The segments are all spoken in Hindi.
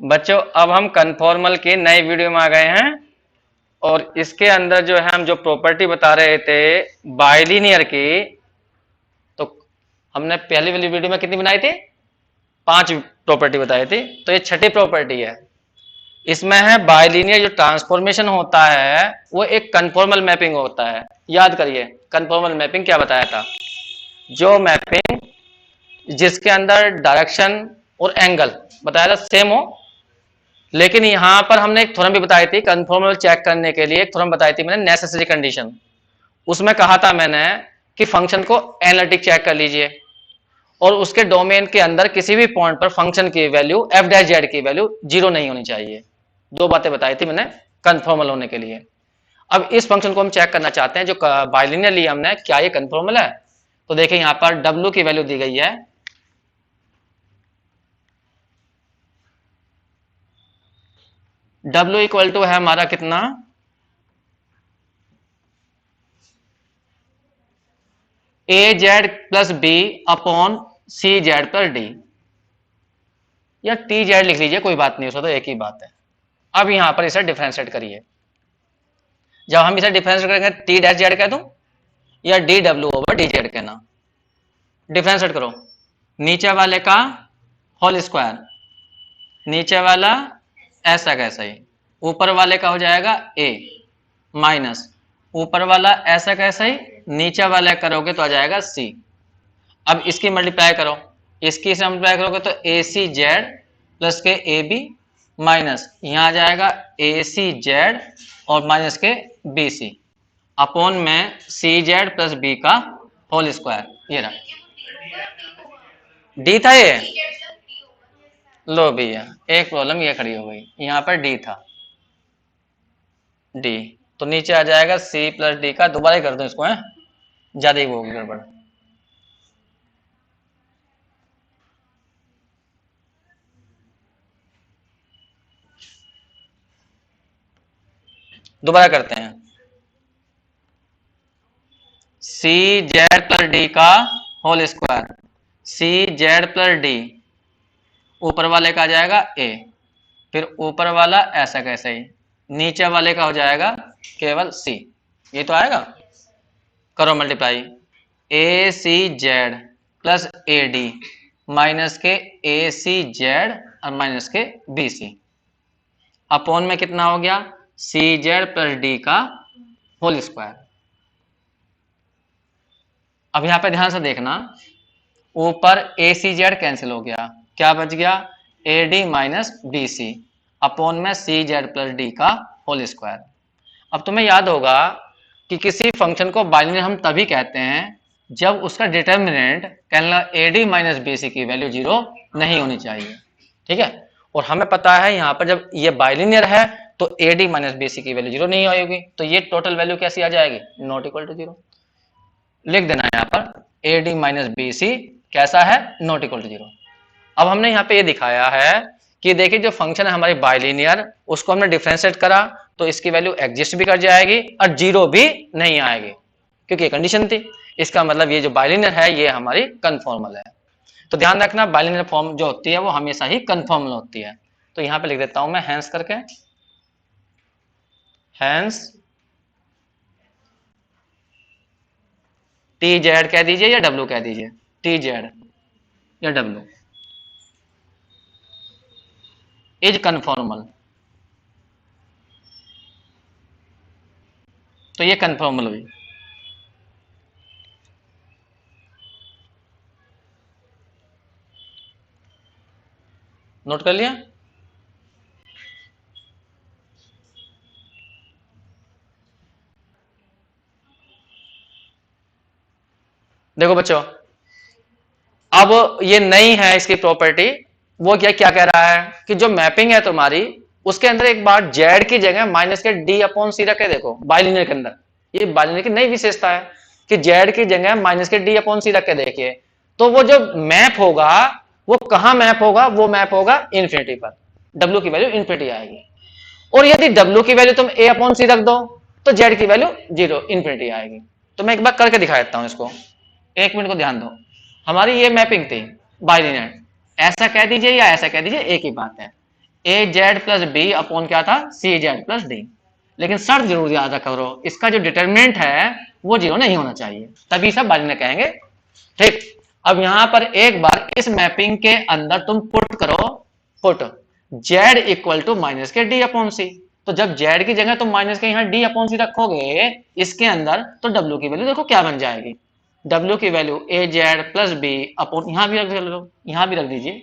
बच्चों अब हम कन्फॉर्मल के नए वीडियो में आ गए हैं और इसके अंदर जो है हम जो प्रॉपर्टी बता रहे थे बाइलिनियर की, तो हमने पहली वाली वीडियो में कितनी बनाई थी? 5 प्रॉपर्टी बताई थी। तो ये छठी प्रॉपर्टी है। इसमें है बाइलिनियर जो ट्रांसफॉर्मेशन होता है वो एक कन्फॉर्मल मैपिंग होता है। याद करिए कन्फॉर्मल मैपिंग क्या बताया था? जो मैपिंग जिसके अंदर डायरेक्शन और एंगल बताया था सेम हो, लेकिन यहां पर हमने एक थ्योरम भी बताई थी कन्फॉर्मल चेक करने के लिए। एक थ्योरम बताई थी मैंने, नेसेसरी कंडीशन। उसमें कहा था मैंने कि फंक्शन को एनालिटिक चेक कर लीजिए और उसके डोमेन के अंदर किसी भी पॉइंट पर फंक्शन की वैल्यू एफ डैश जेड की वैल्यू 0 नहीं होनी चाहिए। 2 बातें बताई थी मैंने कन्फॉर्मल होने के लिए। अब इस फंक्शन को हम चेक करना चाहते हैं जो बाइलिनियर लिया हमने, क्या ये कन्फॉर्मल है? तो देखिए यहां पर W की वैल्यू दी गई है। W इक्वल टू है हमारा कितना? ए Z plus b upon c z plus D, या टी जेड लिख लीजिए, कोई बात नहीं, उसका तो एक ही बात है। अब यहां पर इसे डिफरेंशिएट करिए। जब हम इसे डिफरेंशिएट करेंगे टी डैश जेड कह दूं या D W over D Z कहना? डिफरेंशिएट करो। नीचे वाले का होल स्क्वायर, नीचे वाला ऐसा कैसा ही, ऊपर वाले का हो जाएगा ए माइनस ऊपर वाला ऐसा कैसा ही, नीचे वाले करोगे तो आ जाएगा सी। अब इसकी मल्टीप्लाई करो, इसकी से मल्टीप्लाई करोगे तो ए सी जेड प्लस के ए बी माइनस यहां आ जाएगा ए सी जेड और माइनस के बी सी अपॉन में सी जेड प्लस बी का होल स्क्वायर। ये रहा डी था ये। लो भैया एक प्रॉब्लम ये खड़ी हो गई, यहां पर डी था, डी तो नीचे आ जाएगा सी प्लस डी का। दोबारा ही कर दो इसको, है ज्यादा ही होगी गड़बड़। दोबारा करते हैं। सी जेड प्लस डी का होल स्क्वायर, सी जेड प्लस डी, ऊपर वाले का आ जाएगा ए, फिर ऊपर वाला ऐसा कैसे ही, नीचे वाले का हो जाएगा केवल सी। ये तो आएगा। करो multiply, a c z plus a d minus के ए सी जेड और माइनस के बी सी अपॉन में कितना हो गया? सी जेड प्लस डी का होल स्क्वायर। अब यहां पे ध्यान से देखना, ऊपर ए सी जेड कैंसिल हो गया, क्या बच गया? A d minus b c upon में सी जेड प्लस डी का होल स्क्वायर। अब तुम्हें याद होगा कि किसी फंक्शन को बाइनरी हम तभी कहते हैं जब उसका डिटर्मिनेंट कहना a d minus b c की वैल्यू 0 नहीं होनी चाहिए। ठीक है, और हमें पता है यहां पर जब ये बाइलिनियर है तो a d minus b c की वैल्यू 0 नहीं होगी, तो ये टोटल वैल्यू कैसी आ जाएगी? Not equal to 0। लिख देना है यहाँ पर a d minus b c कैसा है? Not equal to 0। अब हमने यहाँ पे ये दिखाया है कि देखिए जो फंक्शन है हमारी बाइलिनियर, उसको हमने डिफरेंशिएट करा तो इसकी वैल्यू एग्जिस्ट भी कर जाएगी और 0 भी नहीं आएगी, क्योंकि ये कंडीशन थी। इसका मतलब ये जो बाइलिनियर है ये हमारी कन्फॉर्मल है। तो ध्यान रखना बाइलिनियर फॉर्म जो होती है वो हमेशा ही कन्फॉर्मल होती है। तो यहाँ पे लिख देता हूं मैं हैंस करके, हैंस टी जेड कह दीजिए या डब्ल्यू कह दीजिए, टी जेड या डब्ल्यू इज कन्फॉर्मल। तो ये कन्फॉर्मल हुई। नोट कर लिया? देखो बच्चों, अब ये नई है इसकी प्रॉपर्टी। वो क्या क्या कह रहा है कि जो मैपिंग है तुम्हारी उसके अंदर एक बार जेड की जगह माइनस के डी अपॉन सी रखे। देखो बाइलिनियर के अंदर ये बाइलिनियर की नई विशेषता है कि जेड की जगह माइनस के डी अपॉन सी रख के देखिए, तो वो जो मैप होगा वो कहां मैप होगा? वो मैप होगा इन्फिनिटी पर। डब्ल्यू की वैल्यू इन्फिनिटी आएगी। और यदि डब्ल्यू की वैल्यू तुम ए अपॉन सी रख दो तो जेड की वैल्यू 0 इन्फिनिटी आएगी। तो मैं एक बार करके दिखा देता हूं इसको, एक मिनट को ध्यान दो। हमारी ये मैपिंग थी बाइलिनियर, ऐसा कह दीजिए या ऐसा कह दीजिए एक ही बात है। ए जेड प्लस बी अपॉन क्या था, सी जेड प्लस डी। लेकिन शर्त जरूर याद रखा करो, इसका जो डिटरमिनेंट है वो जीरो नहीं होना चाहिए, तभी सब बारी में कहेंगे। ठीक, अब यहां पर एक बार इस मैपिंग के अंदर तुम पुट करो, put z equal to minus के डी अपॉन सी। तो जब जेड की जगह तुम माइनस के यहाँ डी अपॉन सी रखोगे इसके अंदर, तो डब्ल्यू की वैल्यू देखो क्या बन जाएगी। डब्ल्यू की वैल्यू ए जेड प्लस बी अपॉन, यहां भी रख लो, यहां भी रख दीजिए,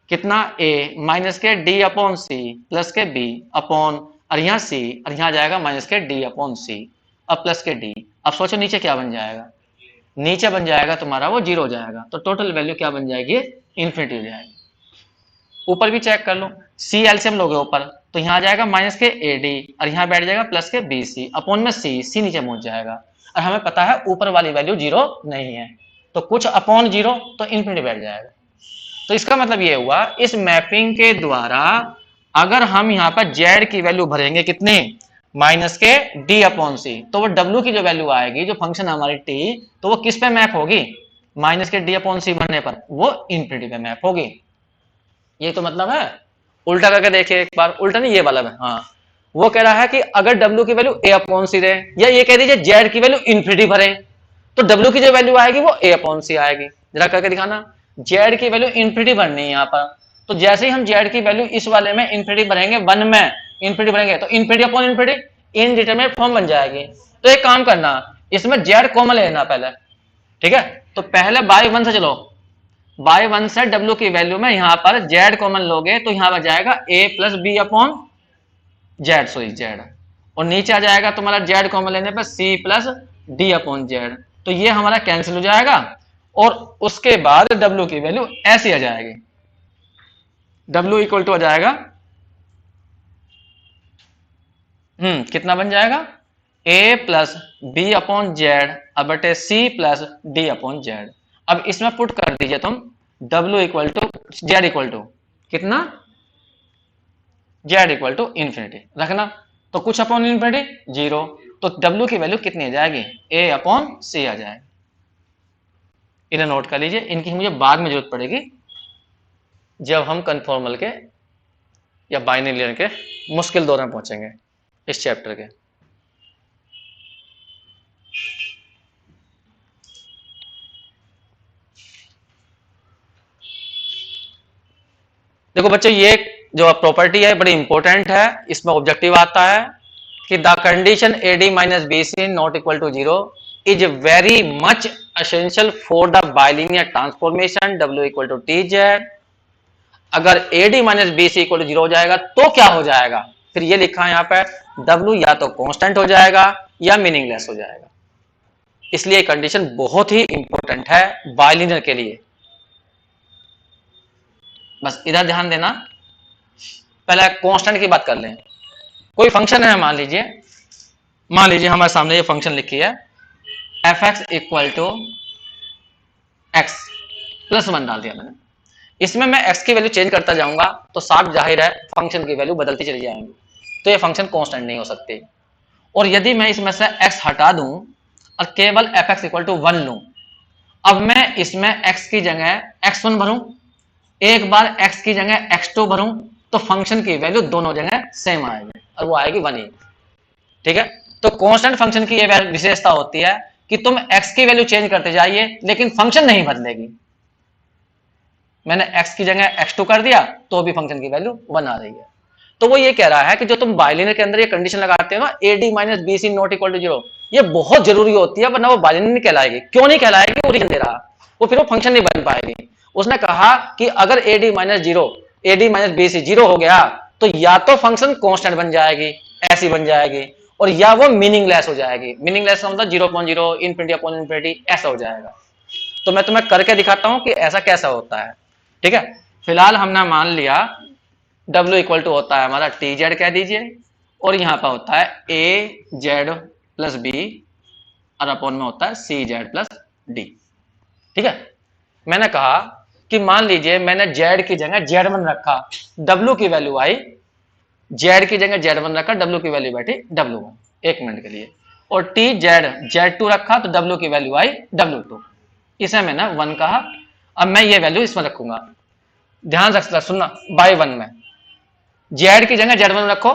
कितना ए माइनस के डी अपॉन सी प्लस के बी अपॉन, और यहां सी, और यहां जाएगा माइनस के डी अपॉन सी, अब प्लस के डी। अब सोचो नीचे क्या बन जाएगा, नीचे बन जाएगा तुम्हारा वो जीरो हो जाएगा, तो टोटल वैल्यू क्या बन जाएगी, इन्फिनिटी हो जाएगी। ऊपर भी चेक कर लो, सी एलसीएम लोगे ऊपर, तो यहां आ जाएगा माइनस के ए डी, और यहां बैठ जाएगा प्लस के बी सी अपॉन में सी, सी नीचे पहुंच जाएगा, और हमें पता है ऊपर वाली वैल्यू जीरो नहीं है, तो कुछ अपॉन जीरो तो इन्फिनिटी बैठ जाएगा। तो इसका मतलब ये हुआ, इस मैपिंग के द्वारा अगर हम यहाँ पर जेड की वैल्यू भरेंगे कितने, माइनस के डी अपॉन सी, तो वो डब्ल्यू की जो वैल्यू आएगी, जो फंक्शन हमारी टी, तो वो किस पे मैप होगी, माइनस के डी अपॉन सी भरने पर वो इन्फिनिटी पे मैप होगी। ये तो मतलब है। उल्टा करके देखिए एक बार, उल्टा नहीं ये वाला है, हाँ वो कह रहा है कि अगर डब्ल्यू की वैल्यू ए अपॉन सी दे, या ये कह दीजिए जेड की वैल्यू इन्फिनिटी भरे, तो डब्ल्यू की जो वैल्यू आएगी वो ए अपॉन सी आएगी। जरा करके दिखाना, जेड की वैल्यू इन्फिनिटी भरनी है यहाँ पर, तो जैसे ही हम जेड की वैल्यू इस वाले में इन्फिनिटी भरेंगे, वन में इन्फिनिटी भरेंगे, तो infinity upon infinity indeterminate form बन जाएगी। तो एक काम करना, इसमें जेड कॉमन लेना पहले, ठीक है, तो पहले बाय वन से चलो, बाय वन से डब्ल्यू की वैल्यू में यहां पर जेड कॉमन लोगे, तो यहां पर जाएगा a plus b upon z, sorry z, और नीचे आ जाएगा तुम्हारा जेड कॉमन लेने पर c plus d upon z, तो ये हमारा कैंसिल हो जाएगा, और उसके बाद डब्ल्यू की वैल्यू ऐसी आ जाएगी, डब्ल्यू इक्वल टू आ जाएगा, कितना बन जाएगा, a plus b upon z अब बटे c plus d upon z. अब इसमें पुट कर दीजिए तुम डब्ल्यू equal to z equal to कितना, जेड इक्वल टू इन्फिनिटी रखना, तो कुछ अपॉन इन्फिनिटी जीरो, तो डब्ल्यू की वैल्यू कितनी आ जाएगी, ए अपॉन सी आ जाएगी। इन्हें नोट कर लीजिए, इनकी मुझे बाद में जरूरत पड़ेगी जब हम कन्फॉर्मल के या बाइनरी के मुश्किल दौर में पहुंचेंगे इस चैप्टर के। देखो बच्चों, ये जो प्रॉपर्टी है बड़ी इंपॉर्टेंट है, इसमें ऑब्जेक्टिव आता है कि the condition a d minus b c not equal to zero is very much essential for the bilinear transformation डब्ल्यू इक्वल टू टी जेड। अगर a d minus b c equal to zero हो जाएगा तो क्या हो जाएगा, फिर ये लिखा है यहाँ पे, डब्ल्यू या तो कांस्टेंट हो जाएगा या मीनिंगलेस हो जाएगा। इसलिए कंडीशन बहुत ही इंपॉर्टेंट है बाइलिनियर के लिए, बस इधर ध्यान देना। पहले कांस्टेंट की बात कर लें, कोई फंक्शन है, मान लीजिए हमारे सामने ये फंक्शन लिखी है f x equal to x plus one डाल दिया मैंने, इसमें मैं एक्स की वैल्यू चेंज करता जाऊंगा तो साफ जाहिर है फंक्शन की वैल्यू बदलती चली जाएंगी, तो ये फंक्शन कांस्टेंट नहीं हो सकती। और यदि मैं इसमें से एक्स हटा दूं और केवल f x equal to one लूं, अब मैं इसमें एक्स की जगह एक्स वन भरूं, एक बार एक्स की जगह एक्स टू भरूं, तो फंक्शन की वैल्यू दोनों जगह सेम आएगी और वो आएगी वन ही। ठीक है, तो कांस्टेंट फंक्शन की ये विशेषता होती है कि तुम एक्स की वैल्यू चेंज करते जाइए लेकिन फंक्शन नहीं बदलेगी। मैंने एक्स की जगह एक्स टू कर दिया तो भी फंक्शन की वैल्यू वन आ रही है। तो वो ये कह रहा है कि जो तुम बाइलिनियर के अंदर ये कंडीशन लगाते हो ना, a d minus b c not equal to zero, ये बहुत जरूरी होती है, वरना वो बाइलिनियर नहीं कहलाएगी। क्यों नहीं कहलाएगी, वो रीजन दे रहा, वो फिर वो फंक्शन नहीं बन पाएगी। उसने कहा कि अगर a d minus zero, a d minus b c zero हो गया तो या तो फंक्शन कांस्टेंट बन जाएगी, ऐसी बन जाएगी, और या वो मीनिंगलेस हो जाएगी। मीनिंगलेस मतलब 0.0 इनफिनिटी अपॉन इनफिनिटी ऐसा हो जाएगा। तो मैं तुम्हें करके दिखाता हूं कि ऐसा कैसा होता है। ठीक है, फिलहाल हमने मान लिया W इक्वल टू होता है हमारा टी जेड कह दीजिए, और यहां पर होता है ए जेड प्लस बी और अपॉन में होता है सी जेड प्लस डी। ठीक है, मैंने कहा कि मान लीजिए मैंने जेड की जगह जेड वन रखा, W की वैल्यू आई, जेड की जगह जेड वन रखा, W की वैल्यू बैठी W वन, एक मिनट के लिए, और टी जेड जेड टू रखा तो W की वैल्यू आई W टू, इसे मैंने वन कहा। अब मैं ये वैल्यू इसमें रखूंगा, ध्यान रखना, सुनना, बाई वन में जेड की जगह जेड वन रखो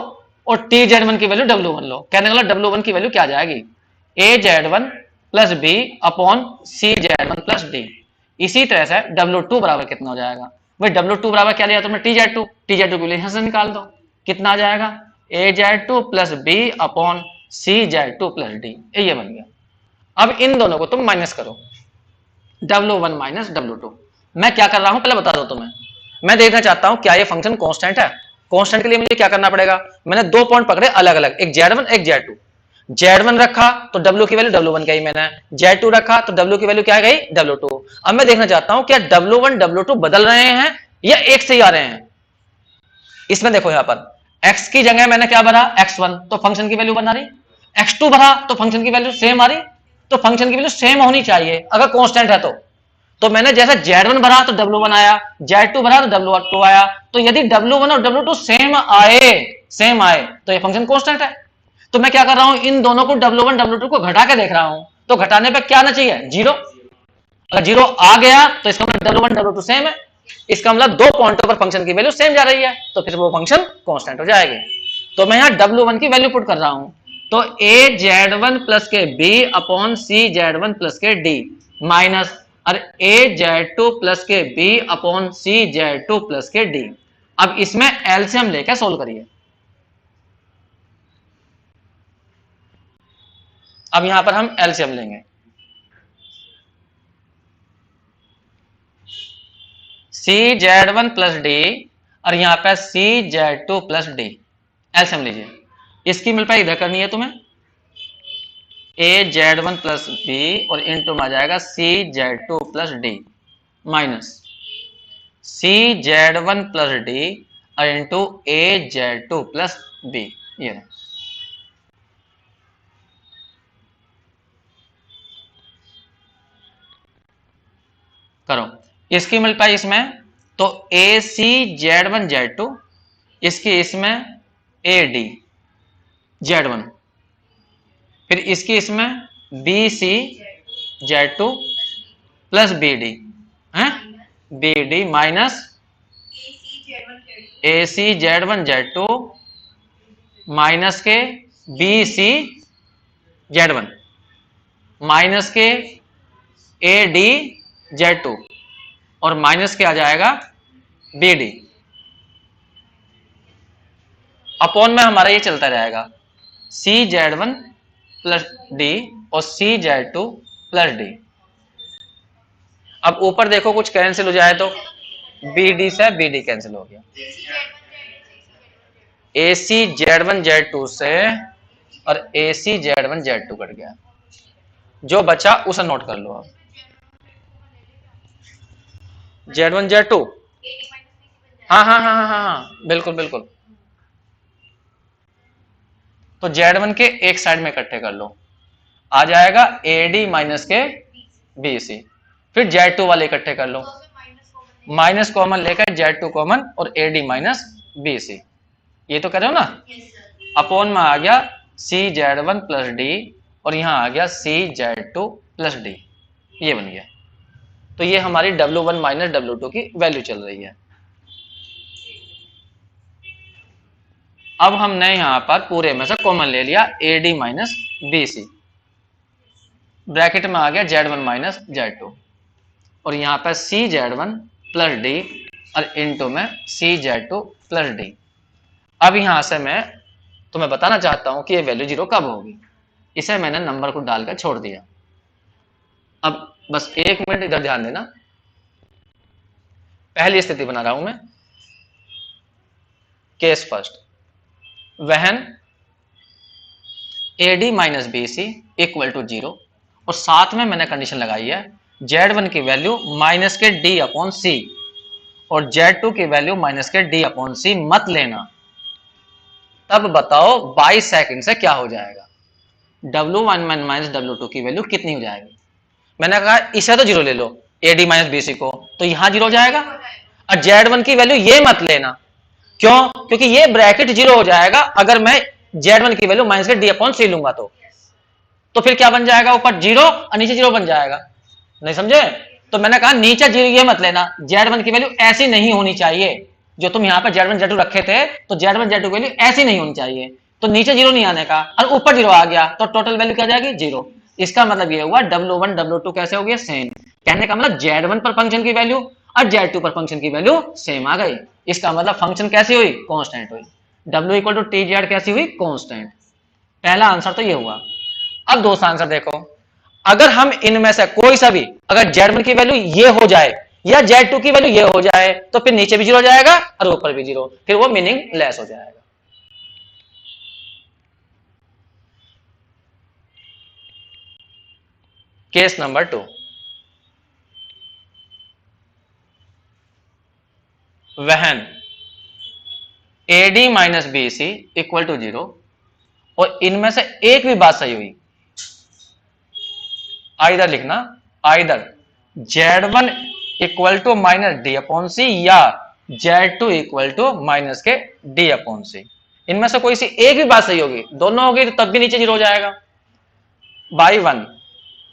और टी जेड वन की वैल्यू डब्ल्यू वन लो। कहने का डब्ल्यू वन की वैल्यू क्या आ जाएगी, a z one plus b upon c z one plus d. इसी तरह से डब्ल्यू टू बराबर कितना हो जाएगा, भाई डब्ल्यू टू बराबर क्या लिया तुमने, T z two, T z two की वैल्यू यहां से निकाल दो, कितना आ जाएगा, a z two plus b upon c z two plus d, ये बन गया। अब इन दोनों को तुम माइनस करो, W one minus W two. मैं क्या कर रहा हूं पहले बता दो तुम्हें, मैं देखना चाहता हूं क्या ये फंक्शन कांस्टेंट है। कांस्टेंट के लिए मुझे क्या करना पड़ेगा, मैंने दो पॉइंट पकड़े अलग अलग, एक जेड वन एक जेड टू। जेड वन रखा तो डब्ल्यू की वैल्यू डब्ल्यू वन गई, मैंने जेड टू रखा तो डब्ल्यू की वैल्यू क्या गई, डब्ल्यू टू। अब मैं देखना चाहता हूं क्या डब्ल्यू वन डब्ल्यू टू बदल रहे हैं या एक से ही आ रहे हैं। इसमें देखो यहां पर x की जगह मैंने क्या भरा, x1, तो फंक्शन की वैल्यू बना रही, x2 भरा तो फंक्शन की वैल्यू सेम आ रही, तो फंक्शन की वैल्यू सेम होनी चाहिए अगर कांस्टेंट है तो मैंने जैसे Z1 भरा तो W1 आया, Z2 भरा तो W2 आया। तो यदि W1 और W2 सेम आए तो ये फंक्शन कांस्टेंट है। तो मैं क्या कर रहा हूं, इन दोनों को W1 W2 को घटा के देख रहा हूं, तो घटाने पे क्या आना चाहिए, जीरो। अगर जीरो आ गया तो इसका मतलब W1 W2 सेम है, इसका मतलब दो पॉइंटों पर फंक्शन की वैल्यू सेम जा रही है, तो फिर वो फंक्शन कांस्टेंट हो जाएगी। तो मैं यहां W1 की वैल्यू पुट कर रहा हूं, तो A Z1 प्लस के B upon C Z1 plus के D माइनस और A Z2 प्लस के B upon C Z2 plus के D। अब इसमें एलसीएम लेकर सोल्व करिए। अब यहां पर हम एलसीएम लेंगे, CZ1 प्लस डी और यहां पर CZ2 प्लस डी, एलसीएम लीजिए। इसकी मिलपाई इधर करनी है तुम्हें, AZ1 प्लस बी और इनटू में आ जाएगा CZ2 plus D minus CZ1 plus D और इंटू AZ2 प्लस बी। ये करो, इसकी मिलपाई इसमें तो AC Z1 Z2, इसकी इसमें AD Z1, फिर इसकी इसमें BC Z2 प्लस BD है, BD minus AC Z1 Z2 minus के BC Z1 माइनस के AD Z2 और माइनस के आ जाएगा BD। अपॉन में हमारा ये चलता रहेगा CZ1 प्लस डी और CZ2 प्लस डी। अब ऊपर देखो कुछ कैंसिल हो जाए तो BD से BD कैंसिल हो गया, AC Z1 Z2 से और AC Z1 Z2 कट गया, जो बचा उसे नोट कर लो। आप Z1 Z2, हाँ बिल्कुल बिल्कुल, तो Z1 के एक साइड में इकट्ठे कर लो, आ जाएगा AD माइनस के BC, फिर Z2 वाले इकट्ठे कर लो, माइनस कॉमन लेकर Z2 कॉमन और AD माइनस BC, ये तो कर रहे हो ना। अपॉन में आ गया CZ1 प्लस डी और यहां आ गया CZ2 प्लस डी, ये बन गया। तो ये हमारी W1 माइनस W2 की वैल्यू चल रही है। अब हमने यहां पर पूरे में से कॉमन ले लिया AD माइनस BC, ब्रैकेट में आ गया Z1 माइनस Z2 और यहां पर CZ1 प्लस डी और इनटू में CZ2 प्लस डी। अब यहां से मैं तुम्हें बताना चाहता हूं कि ये वैल्यू जीरो कब होगी, इसे मैंने नंबर को डालकर छोड़ दिया। अब बस एक मिनट इधर ध्यान देना, पहली स्थिति बना रहा हूं मैं, case first, when AD minus BC equal to 0 और साथ में मैंने कंडीशन लगाई है Z1 की वैल्यू माइनस के D अपॉन C और Z2 की वैल्यू माइनस के D अपॉन C मत लेना। तब बताओ 22 सेकंड से क्या हो जाएगा, W1 माइनस W2 की वैल्यू कितनी हो जाएगी। मैंने कहा इसे तो 0 ले लो, AD माइनस BC को, तो यहां 0 हो जाएगा और Z1 की वैल्यू ये मत लेना, क्यों, क्योंकि ये ब्रैकेट 0 हो जाएगा अगर मैं Z1 की वैल्यू माइनस के D अपॉन C लूंगा तो फिर क्या बन जाएगा, ऊपर 0 और नीचे 0 बन जाएगा, नहीं समझे। तो मैंने कहा नीचे जीरो ये मत लेना, Z1 की वैल्यू ऐसी नहीं होनी चाहिए, जो तुम यहाँ पर Z1 Z2 रखे थे तो Z1 Z2 की वैल्यू ऐसी नहीं होनी चाहिए, तो नीचे जीरो नहीं आने का और ऊपर जीरो आ गया तो टोटल वैल्यू क्या जाएगी जीरो। इसका मतलब ये हुआ W1 W2 कैसे हो गया सेम, कहने का मतलब Z1 पर फंक्शन की वैल्यू और Z2 पर फंक्शन की वैल्यू सेम आ गई। इसका मतलब फंक्शन कैसी हुई, कांस्टेंट हुई। W equal to T z कैसी हुई, कांस्टेंट। पहला आंसर तो ये हुआ। अब दूसरा आंसर देखो, अगर हम इनमें से कोई सा भी अगर Z1 की वैल्यू ये हो जाए या Z2 की वैल्यू ये हो जाए तो फिर नीचे भी जीरो जाएगा और ऊपर भी जीरो, फिर वो मीनिंग लेस हो जाएगा। Case number 2, when AD minus BC equal to zero और इनमें से एक भी बात सही हुई, आइदर लिखना, either Z1 equal to minus d upon c या Z2 इक्वल टू माइनस के डी अपॉन सी, इनमें से कोई सी एक भी बात सही होगी, दोनों होगी तो तब भी नीचे जीरो हो जाएगा बाई वन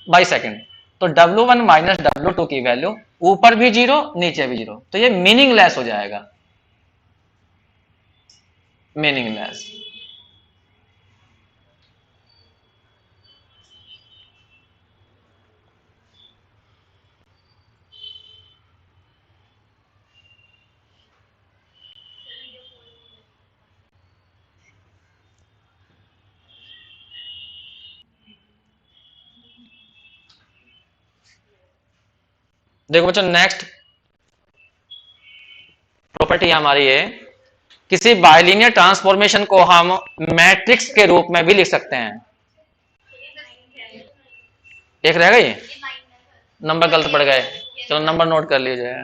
बाई सेकेंड। तो W1 माइनस W2 की वैल्यू ऊपर भी जीरो नीचे भी जीरो, तो ये मीनिंगलेस हो जाएगा, मीनिंगलेस। देखो बच्चों नेक्स्ट प्रॉपर्टी हमारी है, किसी बाइलिनियर ट्रांसफॉर्मेशन को हम मैट्रिक्स के रूप में भी लिख सकते हैं। एक रह गई, नंबर गलत पड़ गए, चलो नंबर नोट कर लीजिए,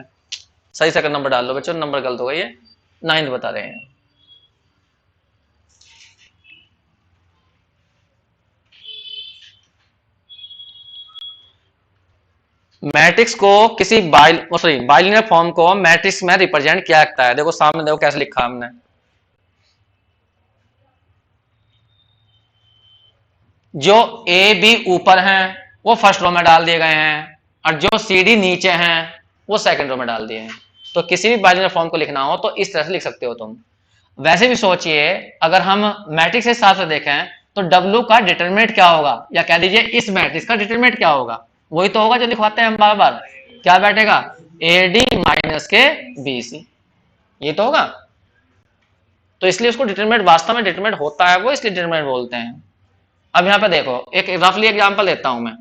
सही से नंबर डाल लो बच्चों, नंबर गलत हो गई है, 9 बता रहे हैं। मैट्रिक्स को किसी बाइलिनियर फॉर्म को मैट्रिक्स में रिप्रेजेंट किया जाता है। देखो सामने देखो कैसे लिखा हमने, जो ए बी ऊपर हैं वो फर्स्ट रो में डाल दिए गए हैं और जो सी डी नीचे हैं वो सेकंड रो में डाल दिए हैं। तो किसी भी बाइलिनियर फॉर्म को लिखना हो तो इस तरह से लिख सकते हो तुम। वैसे भी सोचिए, अगर हम मैट्रिक्स के हिसाब से देखें तो W का डिटरमिनेंट क्या होगा, या कह दीजिए इस मैट्रिक्स का डिटरमिनेंट क्या होगा, वही तो होगा जो लिखवाते हैं हम बार बार, क्या बैठेगा AD माइनस के BC, ये तो होगा। तो इसलिए उसको डिटरमिनेंट, वास्तव में डिटरमिनेंट होता है वो, इसलिए डिटरमिनेंट बोलते हैं। अब यहाँ पे देखो एक रफली एग्जांपल लेता हूं मैं,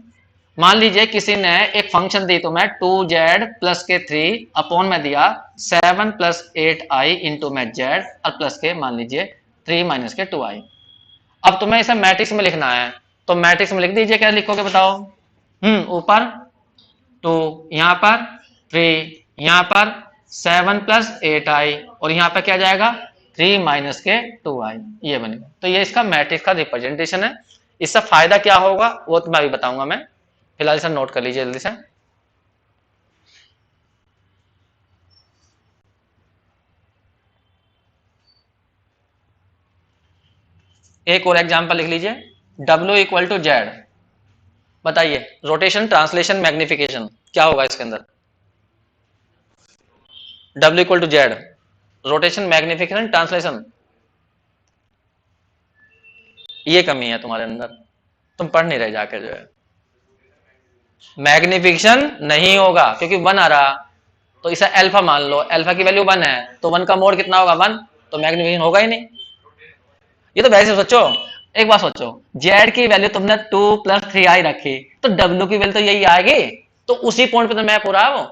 मान लीजिए किसी ने एक फंक्शन दी तो मैं 2z प्लस के 3 अपॉन में दिया 7 प्लस 8i इंटू में z और प्लस के मान लीजिए 3 माइनस के 2i। अब तुम्हें इसे मैट्रिक्स में लिखना है तो मैट्रिक्स में लिख दीजिए, क्या लिखोगे बताओ, ऊपर 2, यहाँ पर 3, यहाँ पर 7 प्लस 8i और यहाँ पर क्या जाएगा 3 माइनस के 2i, ये बनेगा। तो ये इसका मैट्रिक्स का रिप्रेजेंटेशन है। इससे फायदा क्या होगा वो तो मैं अभी बताऊंगा, मैं फिलहाल इसे नोट कर लीजिए जल्दी से। एक और एग्जांपल लिख लीजिए, W इक्वल टू जेड, बताइए रोटेशन ट्रांसलेशन मैग्निफिकेशन क्या होगा इसके अंदर, W equal to z rotation magnification translation, ये कमी है तुम्हारे अंदर, तुम पढ़ नहीं रहे जाके, जो है मैग्निफिकेशन नहीं होगा क्योंकि 1 आ रहा, तो इसे अल्फा मान लो, अल्फा की वैल्यू 1 है तो 1 का मोड कितना होगा 1, तो मैग्निफिकेशन होगा ही नहीं। ये तो वैसे सोचो, एक बात सोचो, जेड की वैल्यू तुमने 2 प्लस 3i रखी तो W की वैल्यू तो यही आएगी, तो उसी पॉइंट पे तो मैं पूरा वो,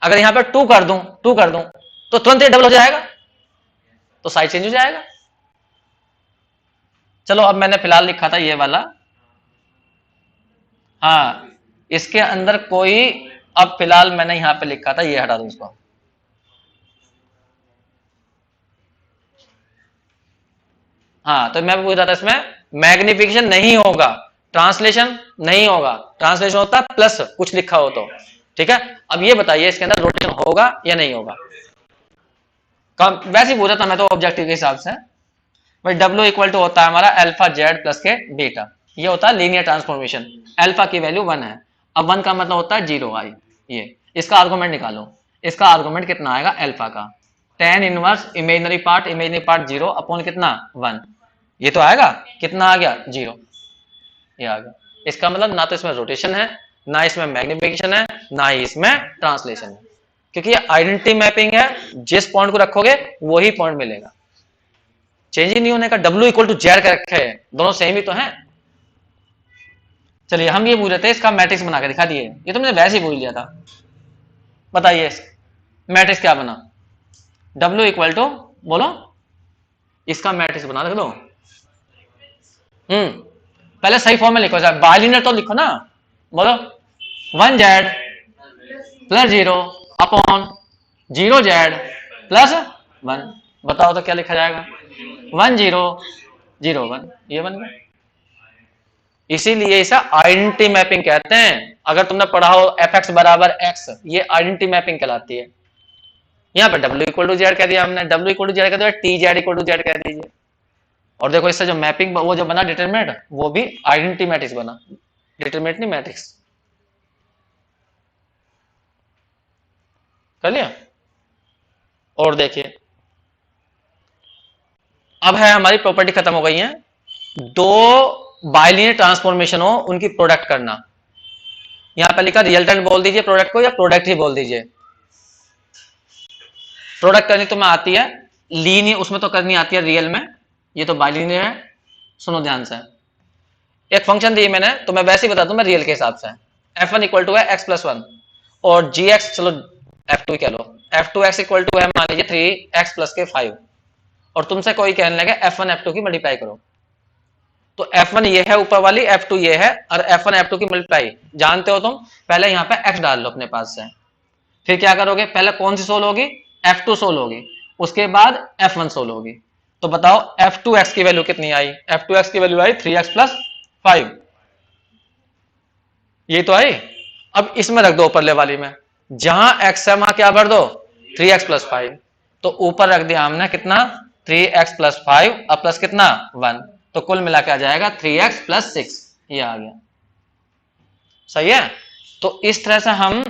अगर यहां पर 2 कर दूं तो तुरंत ये डबल हो जाएगा, तो साइज चेंज हो जाएगा। चलो अब मैंने फिलहाल लिखा था ये वाला, हाँ इसके अंदर कोई, अब फिलहाल मैंने यहां पे लिखा था ये हटा दो इसको, हाँ तो मैं पूछ रहा था इसमें मैग्निफिकेशन नहीं होगा, ट्रांसलेशन नहीं होगा, ट्रांसलेशन होता है प्लस कुछ लिखा हो तो, ठीक है। अब ये बताइए इसके अंदर रोटेशन होगा या नहीं होगा, वैसे ही पूछा था मैं तो ऑब्जेक्टिव के हिसाब से। भाई W इक्वल टू होता है हमारा अल्फा जेड प्लस के बीटा, ये होता है लीनियर ट्रांसफॉर्मेशन, अल्फा की वैल्यू 1 है। अब 1 का मतलब होता है 0 आई। ये इसका आर्गुमेंट निकालो, इसका आर्गुमेंट कितना आएगा अल्फा का, tan inverse imaginary part 0 upon कितना 1, ये तो आएगा, कितना आ गया 0, ये आ गया। इसका मतलब ना तो इसमें रोटेशन है, ना इसमें मैग्निफिकेशन है, ना ही इसमें ट्रांसलेशन है, क्योंकि ये आइडेंटिटी मैपिंग है, जिस पॉइंट को रखोगे वही पॉइंट मिलेगा, चेंज ही नहीं होने का। W इक्वल टू जेड का रखे हैं, दोनों सेम ही तो हैं। चलिए हम ये पूछ रहे थे, इसका मैट्रिक्स बना के दिखा दिए, ये तो मैंने वैसे ही पूछ लिया था। बताइए मैट्रिक्स क्या बना, W इक्वल टू, बोलो, इसका मैट्रिक्स बना रख दो। पहले सही फॉर्म में लिखो, बाइलिनियर तो लिखो ना, बोलो 1z plus 0 upon 0z plus 1, बताओ तो क्या लिखा जाएगा, 1 0 0 1, ये बन गया। इसीलिए इसे आइडेंटिटी मैपिंग कहते हैं। अगर तुमने पढ़ा हो fx बराबर x, ये आइडेंटिटी मैपिंग कहलाती है। यहाँ पे W इक्वल टू जेड कह दिया हमने, W इक्वल टू जेड कह दिया, t z equal to z कह दीजिए, और देखो इससे जो मैपिंग वो जो बना डिटरमिनेंट, वो भी आइडेंटिटी मैट्रिक्स बना, डिटरमिनेंट नहीं मैट्रिक्स, कर लिया। और देखिए अब है हमारी प्रॉपर्टी खत्म हो गई है, दो बाइलिनियर ट्रांसफॉर्मेशन हो उनकी प्रोडक्ट करना। यहां पर लिखा रिजल्टेंट बोल दीजिए प्रोडक्ट को, या प्रोडक्ट ही बोल दीजिए। प्रोडक्ट करनी तो मैं आती है, लीनियर उसमें तो करनी आती है रियल में, ये तो बाइलिनियर है। सुनो ध्यान से, एक फंक्शन दी मैंने तो मैं वैसे ही बता दूं मैं रियल के हिसाब से, f1 इक्वल टू है x प्लस 1 और gx, चलो f2 कह लो, f2x इक्वल टू है मान लीजिए 3x प्लस के 5, और तुमसे कोई कहने लगे f1 f2 की मल्टीप्लाई करो, तो f1 ये है ऊपर वाली, f2 ये है, और f1 f2 की मल्टीप्लाई जानते हो तुम, पहले यहाँ पे x डाल लो अपने पास से, फिर क्या करोगे, पहले कौन सी सोल्व होगी, f2 सोल्व होगी, उसके बाद f1 सोल्व होगी। तो बताओ f2x की वैल्यू कितनी आई, f2x की वैल्यू आई 3x प्लस 5, ये तो आई। अब इसमें रख दो ऊपरले वाली में, जहां x है वहां क्या भर दो 3x प्लस 5, तो ऊपर रख दिया हमने कितना 3x प्लस 5 और प्लस कितना 1, तो कुल मिला के आ जाएगा 3x प्लस 6, ये आ गया। सही है, तो इस तरह से हम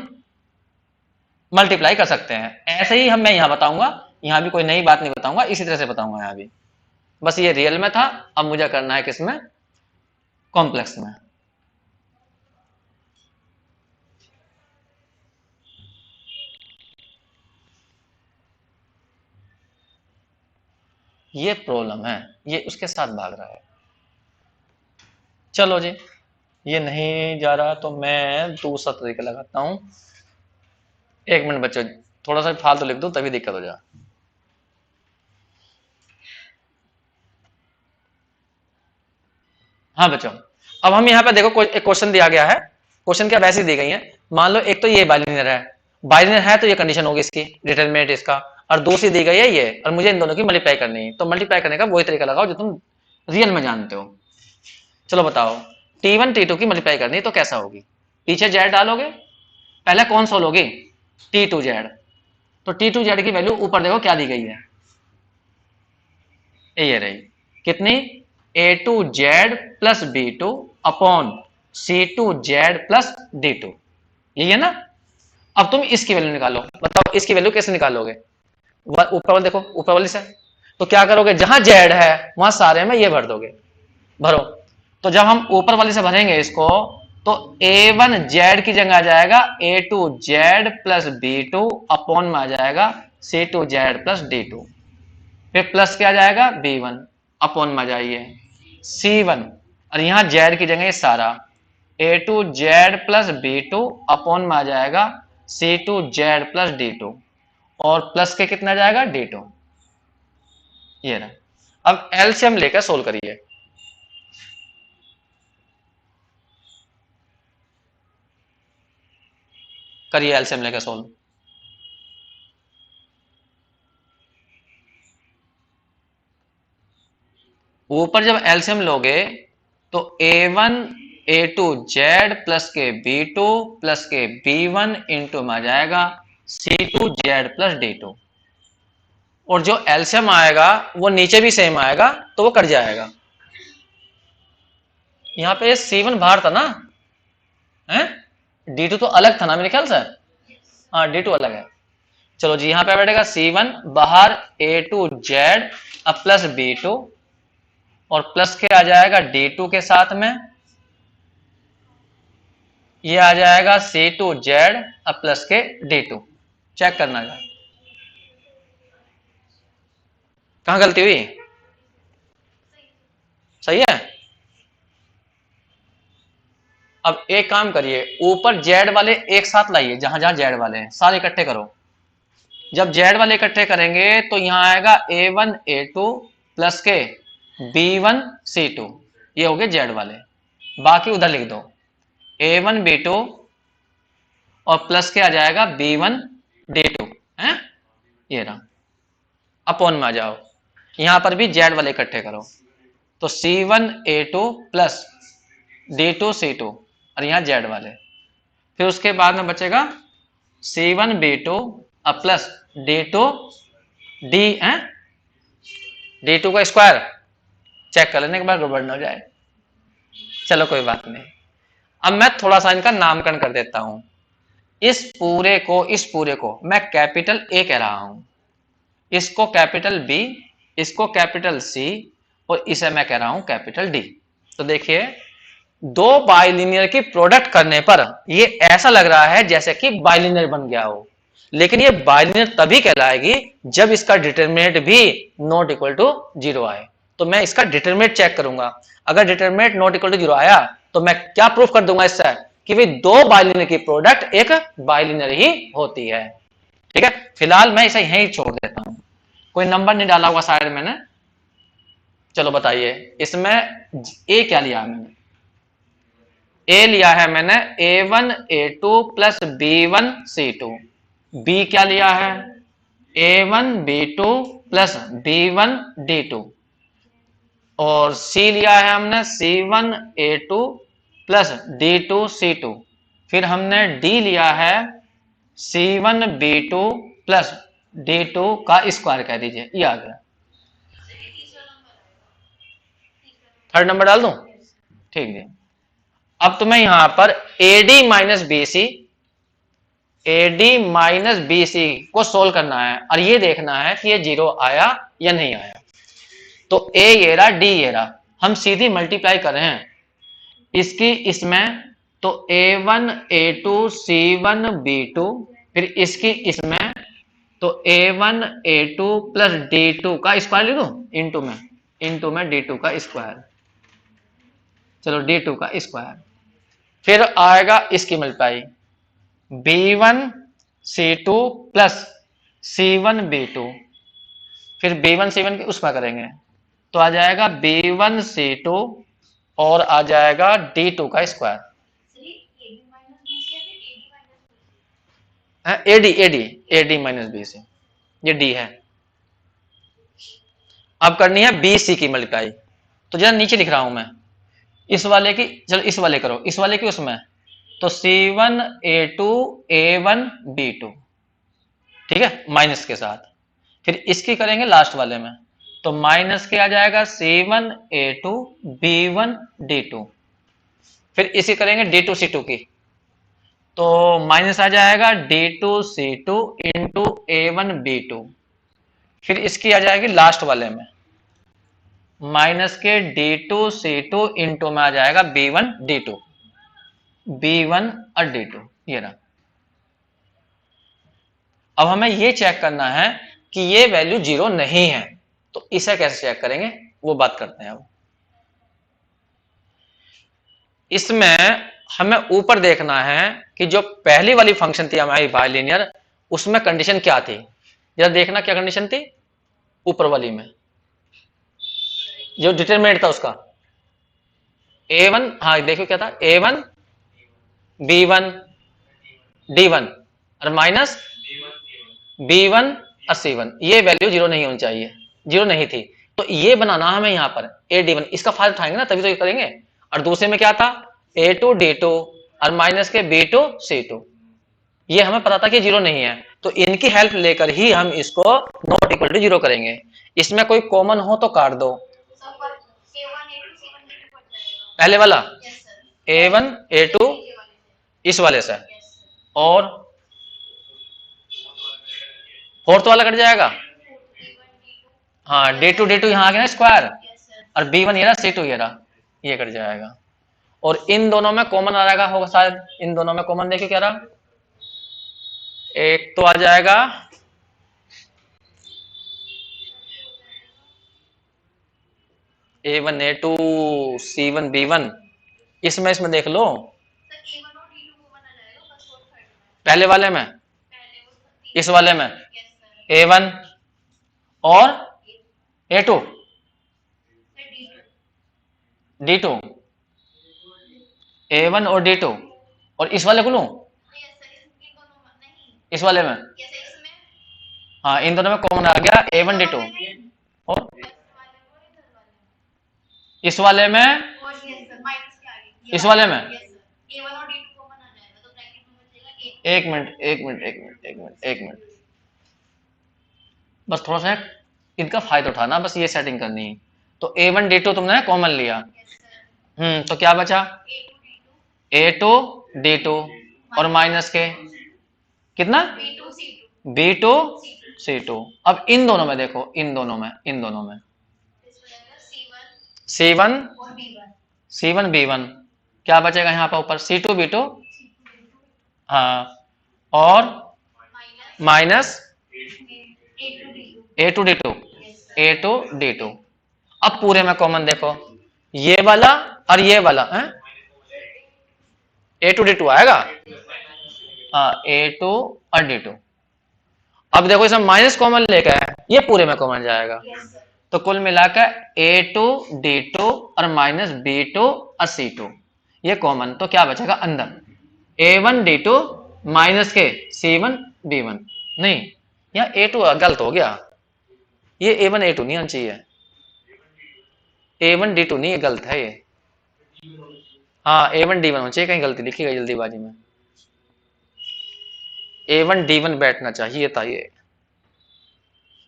मल्टीप्लाई कर सकते हैं। ऐसे ही हम मैं यहां बताऊंगा, यहां भी कोई नई बात नहीं बताऊंगा, इसी तरह से बताऊंगा यहां भी, बस ये रियल में था, अब मुझे करना है किसमें, कॉम्प्लेक्स में। ये प्रॉब्लम है, ये उसके साथ भाग रहा है। चलो जी, ये नहीं जा रहा तो मैं दूसरा तरीका लगाता हूं। एक मिनट बच्चों, थोड़ा सा फालतू लिख दो तभी दिक्कत हो जाए। हाँ बच्चों, अब हम यहाँ पे देखो एक क्वेश्चन दिया गया है, क्वेश्चन क्या वैसे दी गई है। मान लो एक तो ये बाइलिनियर है, बाइलिनियर है तो ये कंडीशन होगी इसकी, डिटरमिनेंट इसका, और दूसरी दी गई है ये, और मुझे इन दोनों की मल्टीप्लाई करनी है। तो मल्टीप्लाई करने का वही तरीका लगाओ जो तुम रियल में जानते हो। चलो बताओ, T1 T2 की मल्टीप्लाई करनी है तो कैसा होगी, पीछे जेड डालोगे, पहले कौन सोल्व होगी T2Z, तो T2Z की वैल्यू ऊपर देखो क्या दी गई है, ये रही कितनी, A2Z plus B2 upon C2Z plus D2, यही है ना। अब तुम इसकी वैल्यू निकालो, बताओ इसकी वैल्यू कैसे निकालोगे, ऊपर वाले देखो, ऊपर वाली से, तो क्या करोगे, जहां Z है वहां सारे में ये भर दोगे, भरो। तो जब हम ऊपर वाले से भरेंगे इसको, तो A1Z की जगह आ जाएगा A2Z प्लस B2 अपॉन में आ जाएगा C2Z प्लस D2, फिर प्लस क्या जाएगा B1 अपॉन में जाइए C1, और यहां Z की जगह ये सारा A2Z प्लस B2 अपॉन में आ जाएगा C2Z प्लस D2, और प्लस के कितना जाएगा D2, ये रहा। अब एलसीएम लेकर सोल्व करिए, करिए एलसीएम लेकर सोल्व। ऊपर जब एलसीएम लोगे तो A1 A2Z प्लस के B2 प्लस के B1 इंटू में आ जाएगा C2Z प्लस D2, और जो एलसीएम आएगा वो नीचे भी सेम आएगा तो वो कट जाएगा। यहां पे C1 बाहर था ना, है D2 तो अलग था ना मेरे ख्याल से। हाँ D2 अलग है। चलो जी, यहां पे बैठेगा C1 बाहर A2Z अब प्लस B2 और प्लस के आ जाएगा D2 के साथ में, ये आ जाएगा C2Z अब प्लस के D2। चेक करना है कहां गलती हुई। सही है। अब एक काम करिए, ऊपर जेड वाले एक साथ लाइए, जहां जहां जेड वाले हैं सारे इकट्ठे करो। जब जेड वाले इकट्ठे करेंगे तो यहां आएगा A1 A2 प्लस के B1 C2, ये हो गए जेड वाले। बाकी उधर लिख दो A1 B2 और प्लस के आ जाएगा B1 D2 है, ये रहा। अपोन में आ जाओ, यहां पर भी जेड वाले इकट्ठे करो, तो C1 A2 plus D2 C2 और यहां जेड वाले। फिर उसके बाद में बचेगा C1 B2 अब प्लस D2 D है, D2 का स्क्वायर। चेक कर लेने के बाद गड़बड़ न हो जाए। चलो कोई बात नहीं। अब मैं थोड़ा सा इनका नामकरण कर देता हूं। इस पूरे को मैं कैपिटल A कह रहा हूं, इसको कैपिटल B, इसको कैपिटल C और इसे मैं कह रहा हूं कैपिटल D। तो देखिए, दो बाइलिनियर की प्रोडक्ट करने पर ये ऐसा लग रहा है जैसे कि बाइलिनियर बन गया हो, लेकिन ये बाइलिनियर तभी कहलाएगी जब इसका डिटरमिनेंट भी नॉट इक्वल टू 0 आए। तो मैं इसका डिटरमिनेंट चेक करूंगा, अगर डिटरमिनेंट नॉट इक्वल टू 0 आया तो मैं क्या प्रूफ कर दूंगा इससे कि भाई दो बाइलिनियर की प्रोडक्ट एक बाइलिनियर ही होती है। ठीक है, फिलहाल मैं इसे यहीं छोड़ देता हूं, कोई नंबर नहीं डाला हुआ शायद मैंने। चलो बताइए, इसमें ए क्या लिया है मैंने? ए लिया है मैंने A1 A2 plus B1 C2। B क्या लिया है? A1 B2 plus B1 D2। और सी लिया है हमने C1 A2 plus D2 C2। फिर हमने डी लिया है C1 B2 प्लस D2 का स्क्वायर कह दीजिए, ये आ गया। थर्ड नंबर डाल दूं? ठीक है। अब तुम्हें यहां पर AD माइनस BC को सोल्व करना है और ये देखना है कि ये 0 आया या नहीं आया। तो A ये रहा, D ये रहा, हम सीधी मल्टीप्लाई कर रहे हैं इसकी इसमें, तो A1 A2 C1 B2, फिर इसकी इसमें, तो A1 A2 प्लस D2 का स्क्वायर लिख दूं इंटू में D2 का स्क्वायर। चलो D2 का स्क्वायर, फिर आएगा इसकी multiply B1 C2 plus C1 B2, फिर B1 C1 उसमें करेंगे तो आ जाएगा B1 C2 और आ जाएगा D2 का square. AD minus b c, ये D है। अब करनी है BC की मल्टीप्लाई, तो जरा नीचे लिख रहा हूं मैं इस वाले की, चलो इस वाले करो, इस वाले की उसमें, तो C1 A2 A1 B2, ठीक है, माइनस के साथ। फिर इसकी करेंगे लास्ट वाले में, तो माइनस के आ जाएगा C1 A2 B1 D2। फिर इसी करेंगे D2 C2 की, तो माइनस आ जाएगा D2 C2 into A1 B2। फिर इसकी आ जाएगी लास्ट वाले में माइनस के D2 C2 इंटू में आ जाएगा B1 D2, B1 और D2, ये रहा। अब हमें ये चेक करना है कि ये वैल्यू 0 नहीं है, तो इसे कैसे चेक करेंगे वो बात करते हैं। अब इसमें हमें ऊपर देखना है कि जो पहली वाली फंक्शन थी हमारी बाइलिनियर, उसमें कंडीशन क्या थी। जरा देखना क्या कंडीशन थी ऊपर वाली में, जो डिटरमिनेंट था उसका A1, हाँ देखो क्या था, A1 B1 D1 और माइनस B1 और C1, ये वैल्यू 0 नहीं होनी चाहिए, 0 नहीं थी। तो ये बनाना हमें यहाँ पर AD1, इसका फायदा उठाएंगे ना तभी तो ये करेंगे। और दूसरे में क्या था A2 D2 और माइनस के B2 C2, ये हमें पता था कि 0 नहीं है, तो इनकी हेल्प लेकर ही हम इसको नॉट इक्वल टू 0 करेंगे। इसमें कोई कॉमन हो तो काट दो। पहले वाला A1 A2 इस वाले से, और फोर्थ वाला कट जाएगा। हाँ, D2 यहाँ आ गया ना स्क्वायर, और B1 ये रहा, C2 ये रहा, ये कट जाएगा। और इन दोनों में कॉमन आ रहेगा होगा शायद, इन दोनों में कॉमन देखिए क्या रहा, एक तो आ जाएगा A1 A2 C1 B1, इसमें देख लो पहले वाले में, इस वाले में A1 और A2 D2, A1 और D2, और इस वाले को लूं, इस वाले में, हाँ इन दोनों में कॉमन आ गया A1 D2, और इस वाले में, इस वाले में, एक मिनट एक मिनट एक मिनट एक मिनट एक मिनट, बस थोड़ा सा इनका फायदा उठाना, बस ये सेटिंग करनी है। तो A1 D2 तुमने कॉमन लिया, तो क्या बचा, A2 D2 और माइनस के कितना, B2 C2। अब इन दोनों में देखो, इन दोनों में C1 B1, क्या बचेगा यहाँ पर ऊपर, C2 B2, हाँ, और माइनस A2 D2। अब पूरे में कॉमन देखो, ये वाला और ये वाला है, A2 D2 आएगा, हाँ A2 और D2। अब देखो इसमें माइनस कॉमन लेकर है, ये पूरे में कॉमन जाएगा, तो कुल मिलाकर A2 D2 और माइनस B2 और C2 ये कॉमन, तो क्या बचेगा अंदर, A1 D2 माइनस के C1 B1, नहीं यहाँ A2 गलत हो गया, ये A1 A2 नहीं आना चाहिए, A1 D2 नहीं, ये गलत है ये, हाँ A1 D1 होना चाहिए, कहीं गलती लिखी गई जल्दीबाजी में, A1 D1 बैठना चाहिए था ये,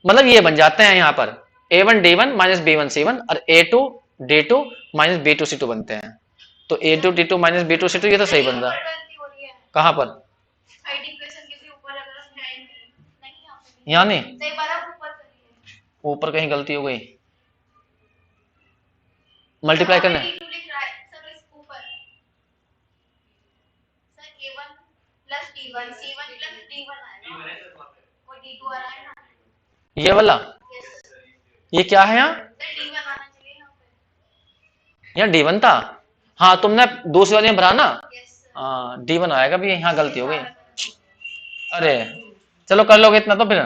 मतलब ये बन जाते हैं यहाँ पर A1 D1 minus B1 C1 और A2 D2 minus B2 C2 बनते हैं, तो A2 D2 minus B2 C2 ये तो सही बन रहा है। कहाँ पर, यहाँ नहीं, ऊपर कहीं गलती हो गई, मल्टीप्लाई करने, ये वाला, ये क्या है यहाँ D1 था, हाँ तुमने दूसरे वाले में भरा ना, हाँ D1 आएगा भी, यहाँ गलती हो गई, अरे चलो कर लोगे इतना तो फिर,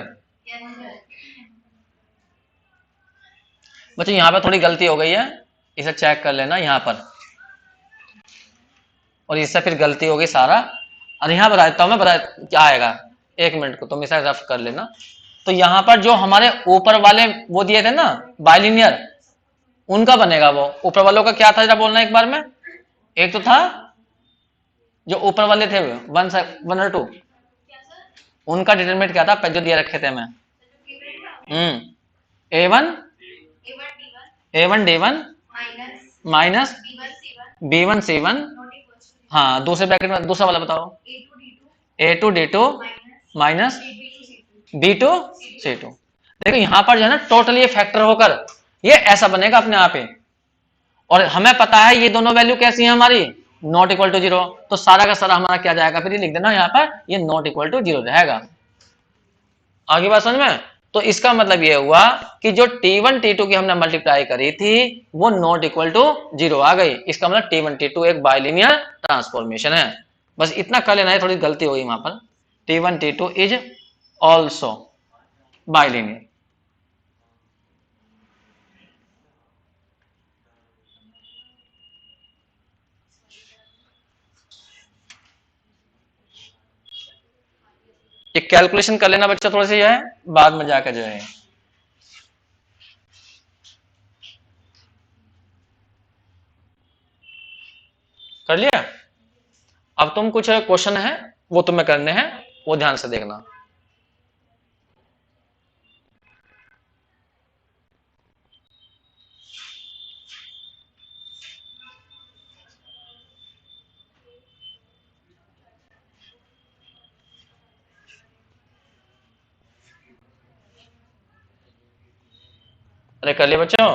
बच्चों यहाँ पर थोड़ी गलती हो गई है, इसे चेक कर लेना यहाँ पर, और इससे फिर गलती हो गई सारा, और यहाँ बताता हूँ मैं, बता क्या आएगा, एक मिनट को तुम इसे रफ कर लेना। तो यहाँ पर जो हमारे ऊपर वाले वो दिए थे ना बाइलिनियर, उनका बनेगा वो, ऊपर वालों का क्या था जरा बोलना एक बार में, एक तो था जो ऊपर वाले थे 1 और 2, उनका डिटरमिनेंट क्या था जो दिए रखे थे मैं, A1 D1 minus B1 C1, हाँ दूसरे ब्रैकेट में दूसरा वाला बताओ, A2 D2 minus B2 C2। देखो यहाँ पर जो है ना टोटल ये फैक्टर होकर ये ऐसा बनेगा अपने आप ही, और हमें पता है ये दोनों वैल्यू कैसी है हमारी, नॉट इक्वल टू 0, तो सारा का सारा हमारा क्या जाएगा, फिर ये लिख देना यहाँ पर, ये नॉट इक्वल टू 0 रहेगा। आगे बात समझ में, तो इसका मतलब ये हुआ कि जो T1 T2 की हमने मल्टीप्लाई करी थी वो नॉट इक्वल टू 0 आ गई, इसका मतलब T1 T2 एक बाइलिनियर ट्रांसफॉर्मेशन है, बस इतना कर लेना है, थोड़ी गलती हो गई वहां पर, T1 T2 is also bilinear. ये कैलकुलेशन कर लेना बच्चा थोड़ा सा, ये है बाद में जाकर जो है कर लिया। अब तुम कुछ क्वेश्चन है वो तुम्हें करने हैं, वो ध्यान से देखना। अरे कर लिए बच्चों?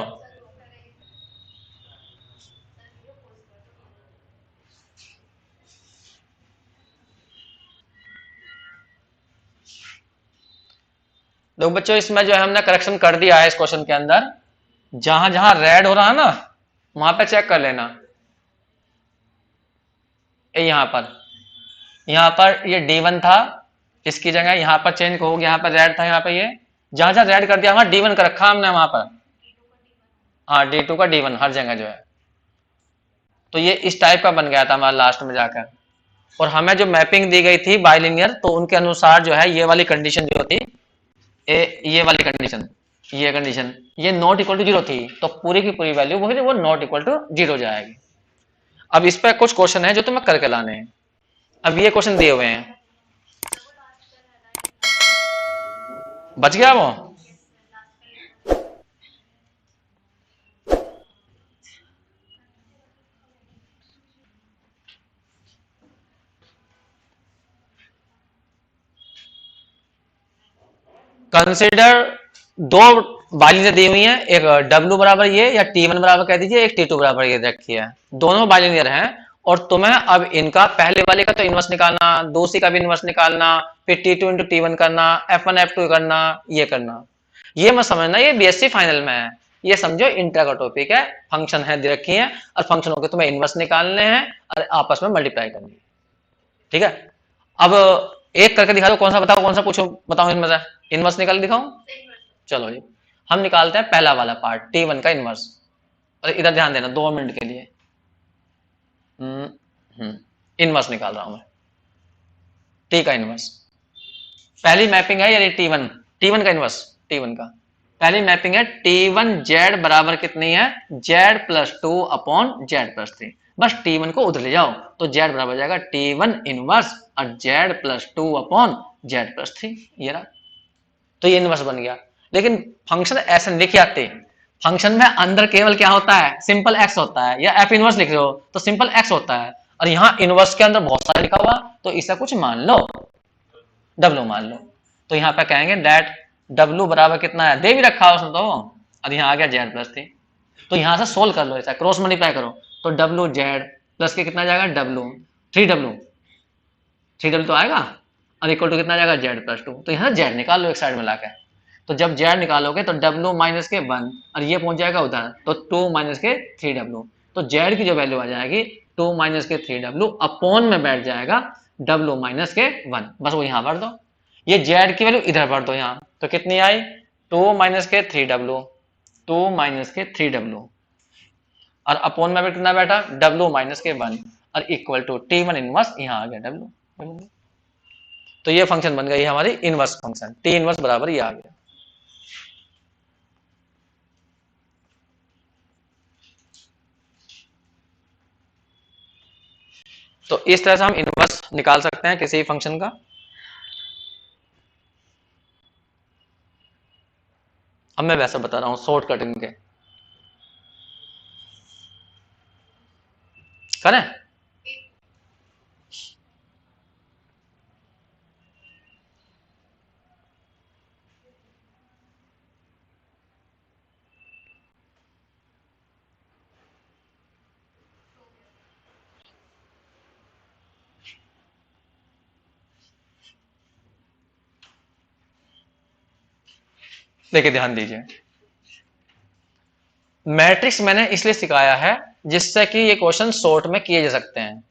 देखो बच्चों, इसमें जो है हमने करेक्शन कर दिया है इस क्वेश्चन के अंदर। जहां जहां रेड हो रहा है ना, वहां पे चेक कर लेना। यहां पर ये D1 था, इसकी जगह यहां पर चेंज हो गया, यहां पर रेड था, यहां पर ये जहां जहां रेड कर दिया वहां D1 कर रखा हमने वहां पर। हाँ, D2 का D1 हर जगह जो है। तो ये इस टाइप का बन गया था हमारा लास्ट में जाकर। और हमें जो मैपिंग दी गई थी बाइलिनियर, तो उनके अनुसार जो है ये वाली कंडीशन जो थी, ये वाली कंडीशन, ये कंडीशन, ये नॉट इक्वल टू जीरो थी, तो पूरी की पूरी वैल्यू वो नॉट इक्वल टू जीरो जाएगी। अब इस पे कुछ क्वेश्चन है जो तुम्हें करके लाने हैं। अब ये क्वेश्चन दिए हुए हैं, बच गया वो? कंसिडर दो बाइलिनियर दी हुई है, एक W बराबर ये या T1 बराबर कह दीजिए, एक T2 बराबर ये रखी है। दोनों बाइलिनियर हैं और तुम्हें अब इनका पहले वाले का तो इनवर्स निकालना, दूसरी का भी इनवर्स निकालना, फिर T2 इंटू T1 करना, F1 F2 करना, ये करना। ये मत समझना ये BSc फाइनल में है, ये समझो इंटर का टॉपिक है। फंक्शन है दे रखी है और फंक्शनों के तुम्हें इनवर्स निकालने हैं और आपस में मल्टीप्लाई करनी है। ठीक है, अब एक करके दिखा दो, कौन सा बताओ, कौन सा पूछो, बताओ इनमें से इनवर्स निकाल दिखाऊं? चलो जी, हम निकालते हैं पहला वाला पार्ट, T1 का इनवर्स। और इधर ध्यान देना 2 मिनट के लिए। इनवर्स निकाल रहा हूं मैं, T का इनवर्स। पहली मैपिंग है ये T1 का इनवर्स, T1 का पहली मैपिंग है T1 Z बराबर कितनी है, Z+2 अपॉन Z+3। बस T1 को उधर ले जाओ तो Z बराबर हो जाएगा T1 इनवर्स और Z+2 अपॉन Z+3, ये रहा। तो ये इनवर्स बन गया। लेकिन फंक्शन ऐसे नहीं लिखे आते, फंक्शन में अंदर केवल क्या होता है, सिंपल एक्स होता है, या एफ इनवर्स लिख रहे हो तो सिंपल एक्स होता है, और यहाँ इनवर्स के अंदर बहुत सारा लिखा हुआ, तो इसे कुछ मान लो, W मान लो। तो यहाँ पे कहेंगे दैट W बराबर कितना है, दे भी रखा है उसने तो, और यहाँ आ गया Z+3। तो यहाँ से सोल्व कर लो, ऐसा क्रॉस मल्टीप्लाई करो तो WZ प्लस के कितना जाएगा W, 3W तो आएगा, और इक्वल टू कितना जाएगा Z+2। तो यहाँ Z निकाल लो एक साइड में लाकर। तो जब Z निकालोगे तो W माइनस के 1 और ये पहुंच जाएगा उधर, तो 2 माइनस के 3W। तो Z की जो वैल्यू आ जाएगी 2 माइनस के 3W अपॉन में बैठ जाएगा W माइनस के 1, बस वो यहाँ भर दो। ये Z की वैल्यू इधर भर दो यहाँ, तो कितनी आई 2 माइनस के 3W, 2 माइनस के 3W, और अपॉन में कितना बैठा W माइनस के 1 और इक्वल टू T1 इनवर्स, यहाँ आ गया W। तो ये फंक्शन बन गई हमारी इनवर्स फंक्शन, T इनवर्स बराबर ये आ गया। तो इस तरह से हम इनवर्स निकाल सकते हैं किसी फंक्शन का। अब मैं वैसा बता रहा हूं शॉर्ट कटिंग के, करें? देखिए ध्यान दीजिए, मैट्रिक्स मैंने इसलिए सिखाया है जिससे कि ये क्वेश्चन शॉर्ट में किए जा सकते हैं।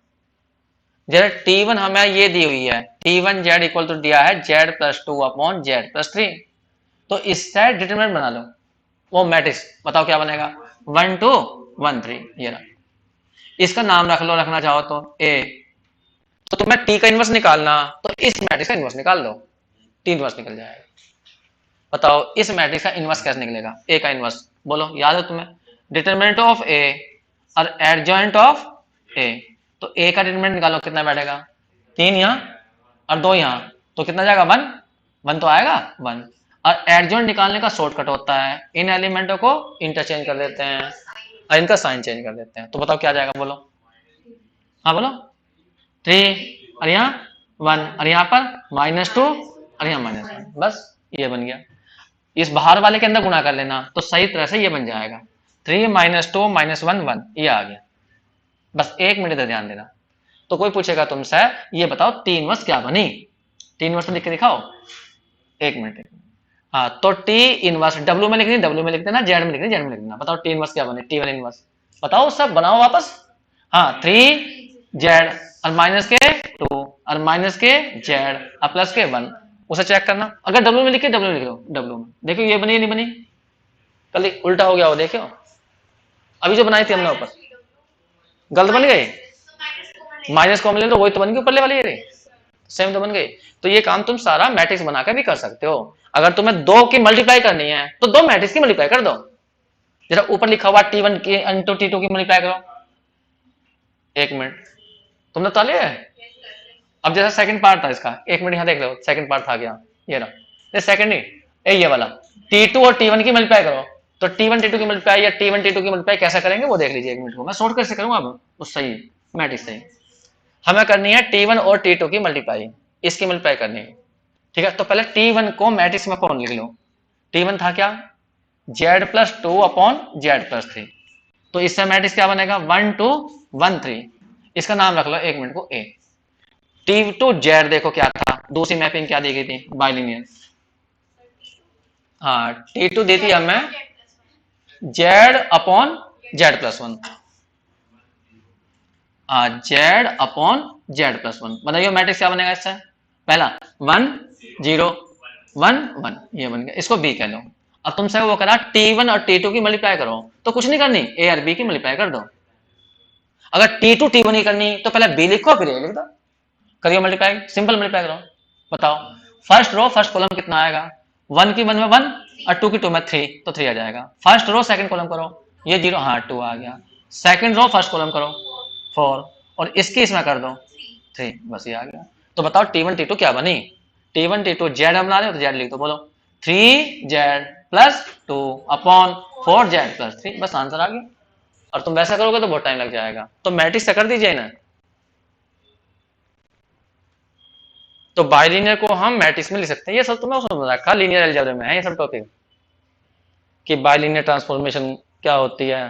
जैसे T1 हमें ये दी हुई है, T1Z इक्वल टू दिया है Z+2 अपॉन Z+3, तो इससे डिटरमिनेंट बना लो, वो मैट्रिक्स बताओ क्या बनेगा, 1 2 1 3, ये रहा। इसका नाम रख लो, रखना चाहो तो A। तो तुम्हें T का इनवर्स निकालना, तो इस मैट्रिक्स का इनवर्स निकाल लो, T इनवर्स निकल जाएगा। बताओ इस मैट्रिक्स का इनवर्स कैसे निकलेगा, A का इनवर्स बोलो, याद है तुम्हें, डिटरमिनेंट ऑफ A और एडजॉइंट ऑफ A। तो A का डिटरमिनेंट निकालो, कितना बैठेगा, 3 यहाँ और 2 यहाँ, तो कितना जाएगा 1, 1 तो आएगा 1। और एडजॉइंट निकालने का शॉर्टकट होता है, इन एलिमेंटों को इंटरचेंज कर देते हैं और इनका साइन चेंज कर देते हैं। तो बताओ क्या जाएगा, बोलो, हाँ बोलो, 3 और यहाँ 1 और यहाँ पर -2 और यहाँ -1, बस ये बन गया। इस बाहर वाले के अंदर गुणा कर लेना, तो सही तरह से ये बन जाएगा 3 - 2 - 1 1, ये आ गया। बस 1 मिनट इधर ध्यान देना। तो कोई पूछेगा तुमसे ये बताओ 3 इनवर्स क्या बनी, 3 इनवर्स तो लिख के दिखाओ। 1 मिनट। हाँ, तो टी इनवर्स डब्ल्यू में लिखनी, डब्ल्यू में लिख देना, जेड में लिखनी, जेड में लिख देना। बताओ टी इनवर्स क्या बने, टी वन इनवर्स बताओ, सब बनाओ वापस। हाँ, 3 जेड और माइनस के 2 और माइनस के जेड और प्लस के 1, उसे चेक करना। अगर डब्ल्यू में लिखे डब्ल्यू में लिख लो, डब्ल्यू में देखो ये बनी नहीं बनी, कल उल्टा हो गया हो, देखो अभी जो बनाई थी हमने ऊपर गलत बन गई, माइनस कॉमन ले लो, वही तो बन गई ऊपरले वाली, ये सेम तो बन गई। तो ये काम तुम सारा मैट्रिक्स बनाकर भी कर सकते हो। अगर तुम्हें 2 की मल्टीप्लाई करनी है तो 2 मैट्रिक्स की मल्टीप्लाई कर दो, जरा ऊपर लिखा हुआ T1 की इंटू T2 की मल्टीप्लाई करो। 1 मिनट, तुमने तो लिया है। अब जैसा सेकंड पार्ट था इसका, 1 मिनट यहां देख लो, सेकंड पार्ट था क्या, ये रहा, ये सेकंड नहीं, ये वाला T2 और T1 की मल्टीप्लाई करो। तो T1 T2 की मल्टीप्लाई या T1 T2 की मल्टीप्लाई कैसा करेंगे वो देख लीजिए। 1 मिनट को मैं शॉर्ट कैसे करूंगा, अब वो सही मैट्रिक्स सही। हमें करनी है T1 और T2 की मल्टीप्लाई, इसकी मल्टीप्लाई करनी है, ठीक है। तो पहले T1 को मैट्रिक्स में कौन लिख लो, T1 था क्या, Z+2 अपॉन Z+3, तो इससे मैट्रिक्स क्या बनेगा 1 2 1 3, इसका नाम रख लो 1 मिनट को A। T2 Z देखो क्या था, दूसरी मैपिंग क्या दी गई थी, बाइलिनियर। हाँ, T2 दी थी हमें Z upon Z+1, Z upon Z+1, बताइए मैट्रिक्स क्या बनेगा इससे, पहला 1 0 1 1, ये बन गया, इसको B कह लो। अब तुमसे वो करा T1 और T2 की मल्टीप्लाई करो, तो कुछ नहीं करनी, A और B की मल्टीप्लाई कर दो। अगर T2 T1 की करनी तो पहले B लिखो फिर A लिख दो, करिए मल्टीप्लाई, सिंपल मल्टीप्लाई करो। बताओ फर्स्ट रो फर्स्ट कॉलम कितना आएगा, 1 की 1 में 1 और 2 की 2 में 3, तो 3 आ जाएगा। फर्स्ट रो सेकंड कॉलम करो, ये 0, हाँ 2 आ गया। सेकंड रो फर्स्ट कॉलम करो 4, और इसकी इसमें कर दो 3, बस ये आ गया। तो बताओ T1 T2 क्या बनी, T1 T2 Z हम बना रहे हो तो Z लिख दो, बोलो 3Z+2 अपॉन 4Z+3, बस आंसर आ गया। और तुम वैसा करोगे तो बहुत टाइम लग जाएगा, तो मैट्रिक्स कर दीजिए ना। तो बाइलिनियर को हम मैट्रिक्स में लिख सकते हैं, ये सब तुम्हें समझ रखा, लीनियर अलजेब्रा में है ये सब टॉपिक, कि बाइलिनियर ट्रांसफॉर्मेशन क्या होती है,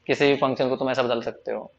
किसी भी फंक्शन को तुम ऐसा बदल सकते हो।